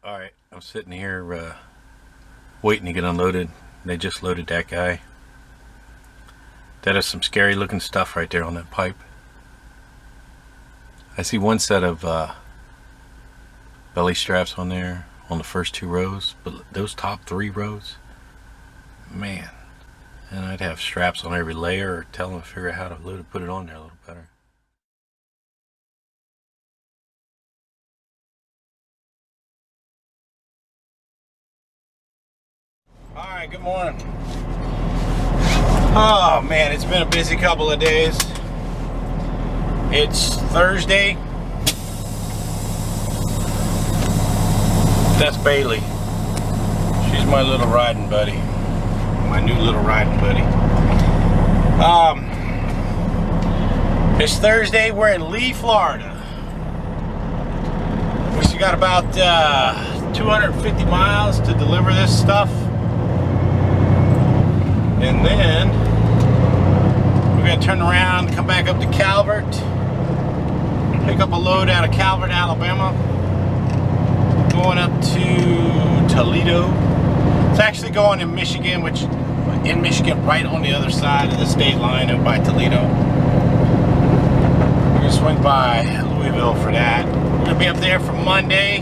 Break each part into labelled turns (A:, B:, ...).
A: Alright, I'm sitting here waiting to get unloaded. They just loaded that guy. That is some scary looking stuff right there on that pipe. I see one set of belly straps on there on the first 2 rows, but those top 3 rows, man. And I'd have straps on every layer, or tell them to figure out how to load it, put it on there a little better. Alright, good morning. Oh man, it's been a busy couple of days. It's Thursday. That's Bailey. She's my little riding buddy. My new little riding buddy. It's Thursday. We're in Lee, Florida. We still got about 250 miles to deliver this stuff. And then we're going to turn around, come back up to Calvert, pick up a load out of Calvert, Alabama, going up to Toledo. It's actually going in Michigan, right on the other side of the state line up by Toledo. We're going to swing by Louisville for that. We're going to be up there for Monday.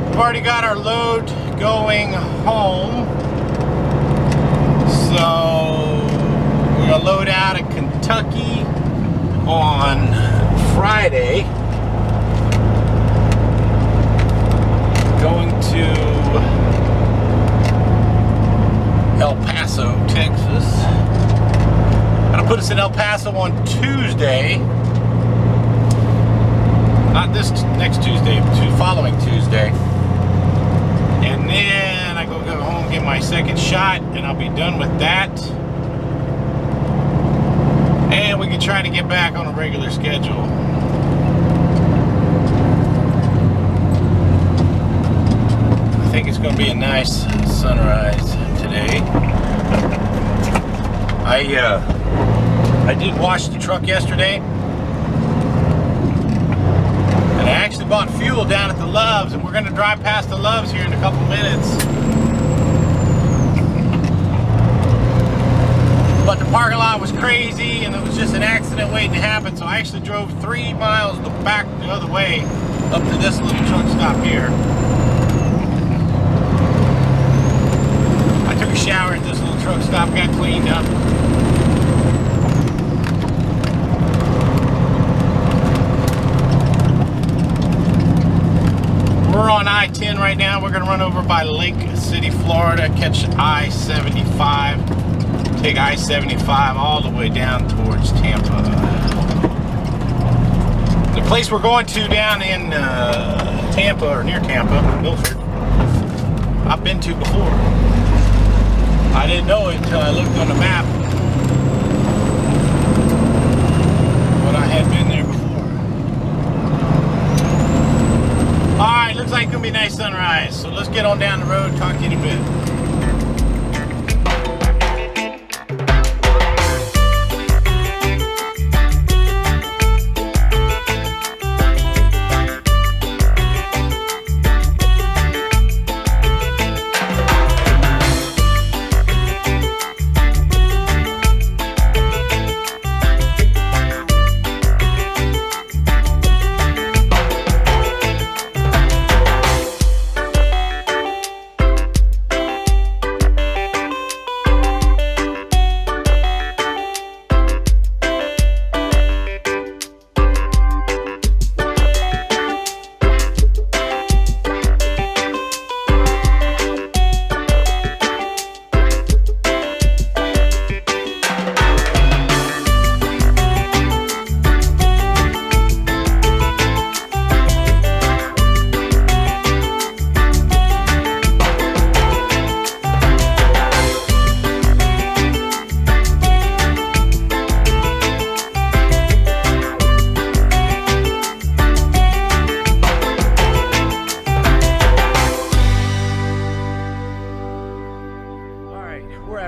A: We've already got our load going home. So we're going to load out of Kentucky on Friday. Going to El Paso, Texas. Gonna put us in El Paso on Tuesday. Not this next Tuesday, but following Tuesday. And then I go home, get my second shot, and I'll be done with that. And we can try to get back on a regular schedule. I think it's going to be a nice sunrise today. I did wash the truck yesterday. And I actually bought fuel down at the Loves, and we're going to drive past the Loves here in a couple minutes. But the parking lot was crazy, and it was just an accident waiting to happen, so I actually drove 3 miles back the other way up to this little truck stop here. I took a shower at this little truck stop, got cleaned up. We're on I-10 right now. We're going to run over by Lake City, Florida, catch I-75, take I-75 all the way down towards Tampa. The place we're going to down in Tampa, or near Tampa, Milford, I've been to before. I didn't know it until I looked on the map, but I had been there before. Alright, looks like it's going to be a nice sunrise, so let's get on down the road, talk to you in a bit.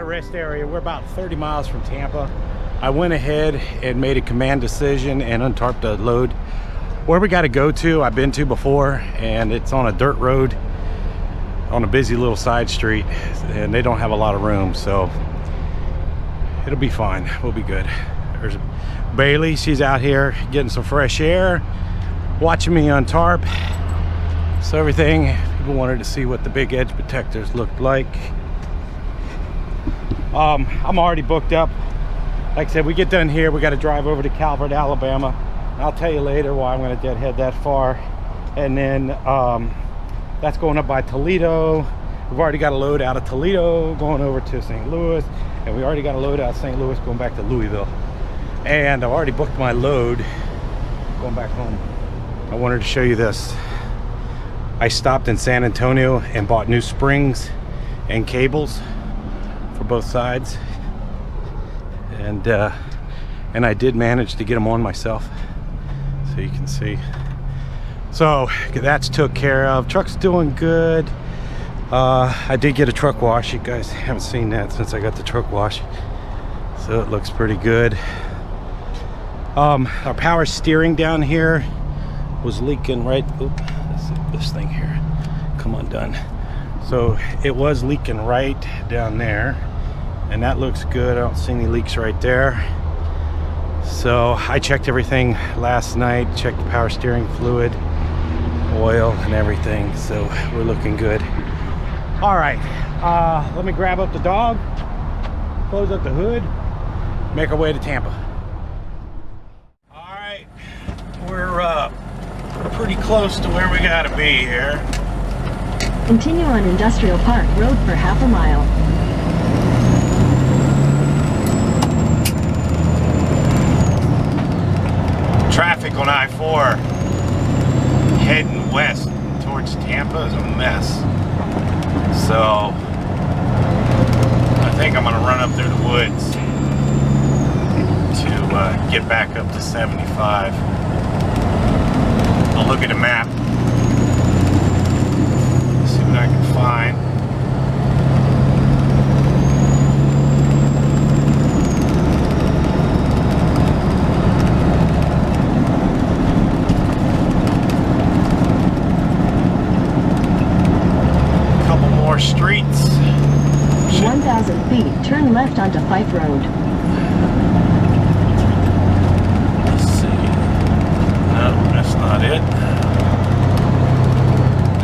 A: Rest area. We're about 30 miles from Tampa. I went ahead and made a command decision and untarped the load. where we got to go to, I've been to before, and it's on a dirt road on a busy little side street, and they don't have a lot of room, so it'll be fine. We'll be good. There's Bailey. She's out here getting some fresh air, watching me on tarp. So everything, people wanted to see what the big edge protectors looked like. I'm already booked up. Like I said, we get done here, we got to drive over to Calvert, Alabama. I'll tell you later why I'm going to deadhead that far. And then that's going up by Toledo. We've already got a load out of Toledo going over to St. Louis, and we already got a load out of St. Louis going back to Louisville. And I've already booked my load going back home. I wanted to show you this. I stopped in San Antonio and bought new springs and cables for both sides, and I did manage to get them on myself, so you can see. So that's took care of. Truck's doing good. I did get a truck wash. You guys haven't seen that since I got the truck wash, so it looks pretty good. Our power steering down here was leaking right. Oops, this thing here come undone. So it was leaking right down there, and that looks good. I don't see any leaks right there. So I checked everything last night, checked the power steering fluid, oil, and everything, so we're looking good. All right, let me grab up the dog, close up the hood, make our way to Tampa. All right, we're pretty close to where we gotta be here.
B: Continue on Industrial Park Road for half a mile.
A: Traffic on I-4 heading west towards Tampa is a mess. So I think I'm gonna run up through the woods to get back up to 75. I'll look at the map, see what I can find. A couple more streets.
B: 1,000 feet, turn left onto Fife Road.
A: Not it.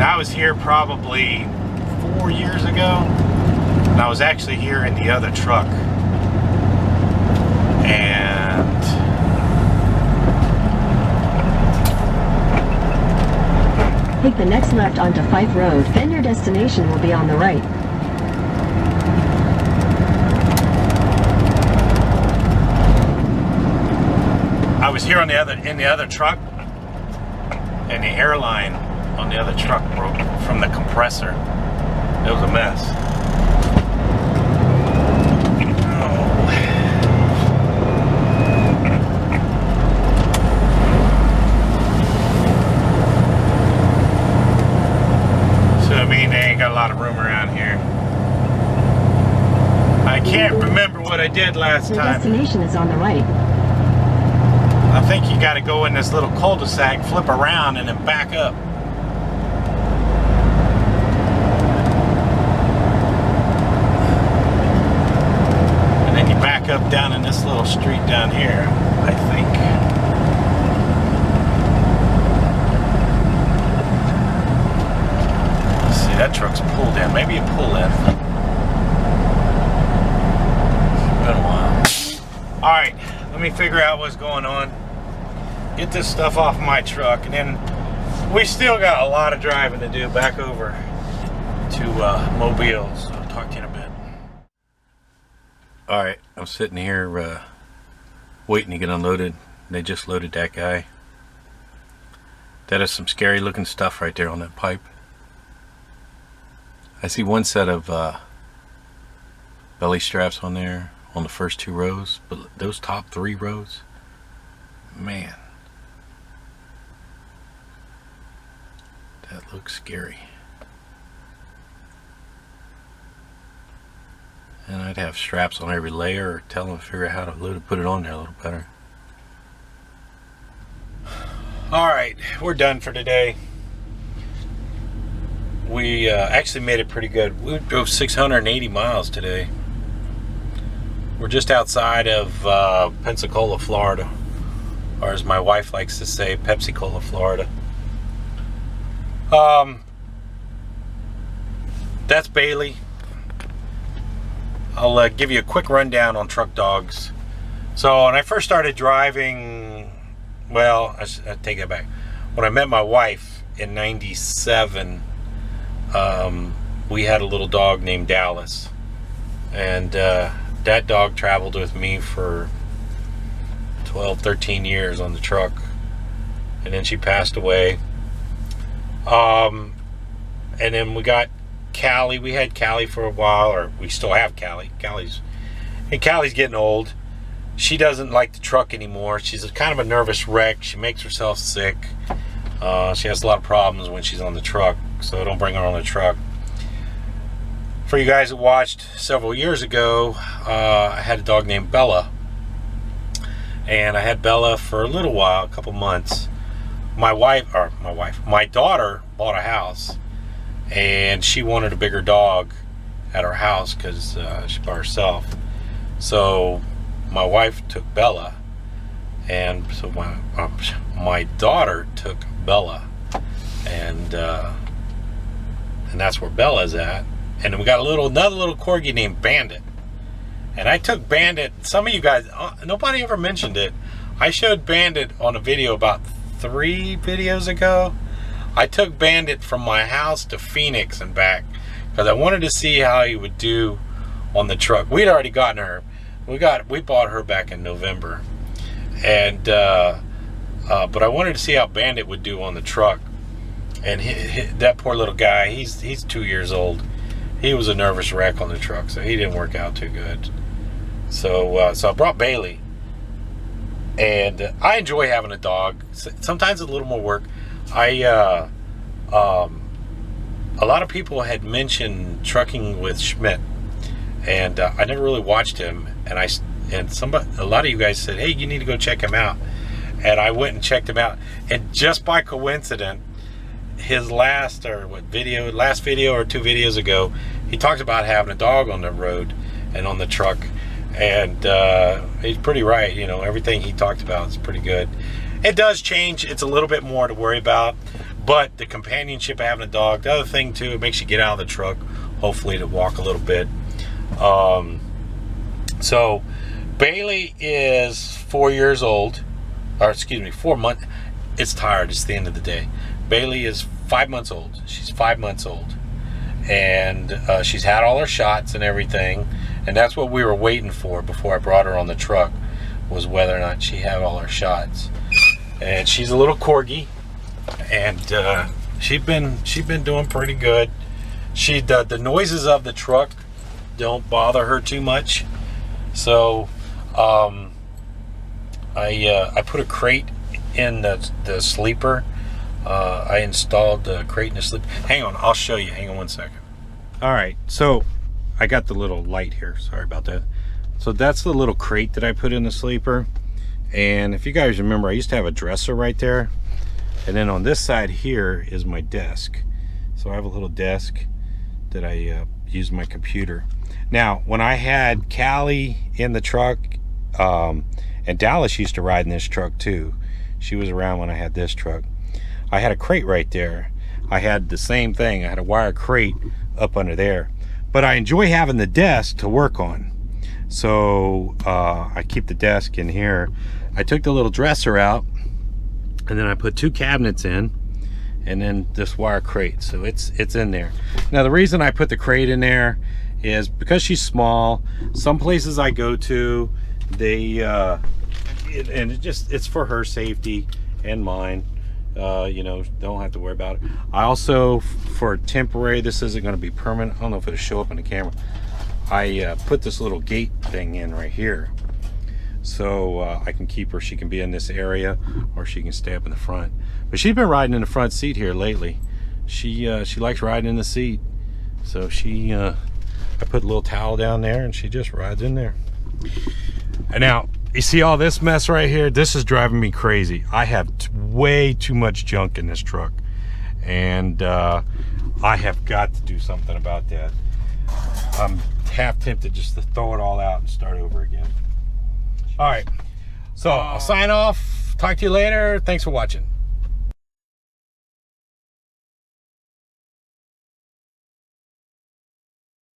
A: I was here probably 4 years ago, and I was actually here in the other truck, and
B: take the next left onto Fife Road, then your destination will be on the right.
A: I was here on in the other truck, and the airline on the other truck broke from the compressor. It was a mess. Oh. So I mean, they ain't got a lot of room around here. I can't remember what I did last
B: Your
A: time.
B: destination is on the right.
A: I think you got to go in this little cul-de-sac, flip around, and then back up. And then you back up down in this little street down here, I think. Let's see, that truck's pulled in. Maybe a pull in. It's been a while. All right, let me figure out what's going on. Get this stuff off my truck, and then we still got a lot of driving to do back over to Mobile, so I'll talk to you in a bit. All right, I'm sitting here waiting to get unloaded. They just loaded that guy. That is some scary looking stuff right there on that pipe. I see one set of belly straps on there on the first 2 rows, but those top 3 rows, man, that looks scary. And I'd have straps on every layer, or tell them to figure out how to load it, put it on there a little better. Alright, right, we're done for today. We actually made it pretty good. We drove 680 miles today. We're just outside of Pensacola, Florida, or as my wife likes to say, Pepsi-Cola, Florida. That's Bailey. I'll give you a quick rundown on truck dogs. So when I first started driving, well, I take that back. When I met my wife in '97, we had a little dog named Dallas, and that dog traveled with me for 12, 13 years on the truck, and then she passed away. And then we got Callie. We had Callie for a while, or we still have Callie. Callie's getting old. She doesn't like the truck anymore. She's kind of a nervous wreck. She makes herself sick. She has a lot of problems when she's on the truck, so don't bring her on the truck. For you guys that watched several years ago, I had a dog named Bella, and I had Bella for a little while, a couple months. My daughter bought a house, and she wanted a bigger dog at her house because she's by herself. So my wife took Bella, and so my daughter took Bella, and that's where Bella's at. And then we got another little corgi named Bandit, and I took Bandit. Some of you guys, nobody ever mentioned it. I showed Bandit on a video about 3 videos ago. I took Bandit from my house to Phoenix and back because I wanted to see how he would do on the truck. We'd already gotten her. We bought her back in November, and but I wanted to see how Bandit would do on the truck. And that poor little guy, he's 2 years old. He was a nervous wreck on the truck, so he didn't work out too good. So I brought Bailey, and I enjoy having a dog. Sometimes it's a little more work. A lot of people had mentioned Trucking with Schmidt, and I never really watched him. And a lot of you guys said, "Hey, you need to go check him out." And I went and checked him out, and just by coincidence, his last video or 2 videos ago, he talked about having a dog on the road and on the truck, and he's pretty right. You know, everything he talked about is pretty good. It does change. It's a little bit more to worry about, but the companionship of having a dog, the other thing too, it makes you get out of the truck, hopefully to walk a little bit. So Bailey is 4 years old, or excuse me, 4 months. It's tired. It's the end of the day. Bailey is 5 months old. She's 5 months old, and she's had all her shots and everything, and that's what we were waiting for before I brought her on the truck, was whether or not she had all her shots. And she's a little corgi, and she's been doing pretty good. The noises of the truck don't bother her too much, so I put a crate in the sleeper. I installed the crate in the sleeper. Hang on, I'll show you. Hang on one second. All right, so I got the little light here. Sorry about that. So that's the little crate that I put in the sleeper. And if you guys remember, I used to have a dresser right there. And then on this side here is my desk. So I have a little desk that I use my computer. Now, when I had Callie in the truck, and Dallas used to ride in this truck too. She was around when I had this truck. I had a crate right there. I had the same thing. I had a wire crate up under there. But I enjoy having the desk to work on. So I keep the desk in here. I took the little dresser out, and then I put 2 cabinets in, and then this wire crate. So it's in there. Now the reason I put the crate in there is because she's small. Some places I go to, it's for her safety and mine. You know, don't have to worry about it. I also, for temporary, this isn't going to be permanent. I don't know if it'll show up in the camera. I put this little gate thing in right here, so I can keep her. She can be in this area, or she can stay up in the front. But she's been riding in the front seat here lately. She likes riding in the seat, so I put a little towel down there, and she just rides in there. And now, you see all this mess right here? This is driving me crazy. I have way too much junk in this truck, and I have got to do something about that. I'm half tempted just to throw it all out and start over again. All right, so I'll sign off. Talk to you later. Thanks for watching.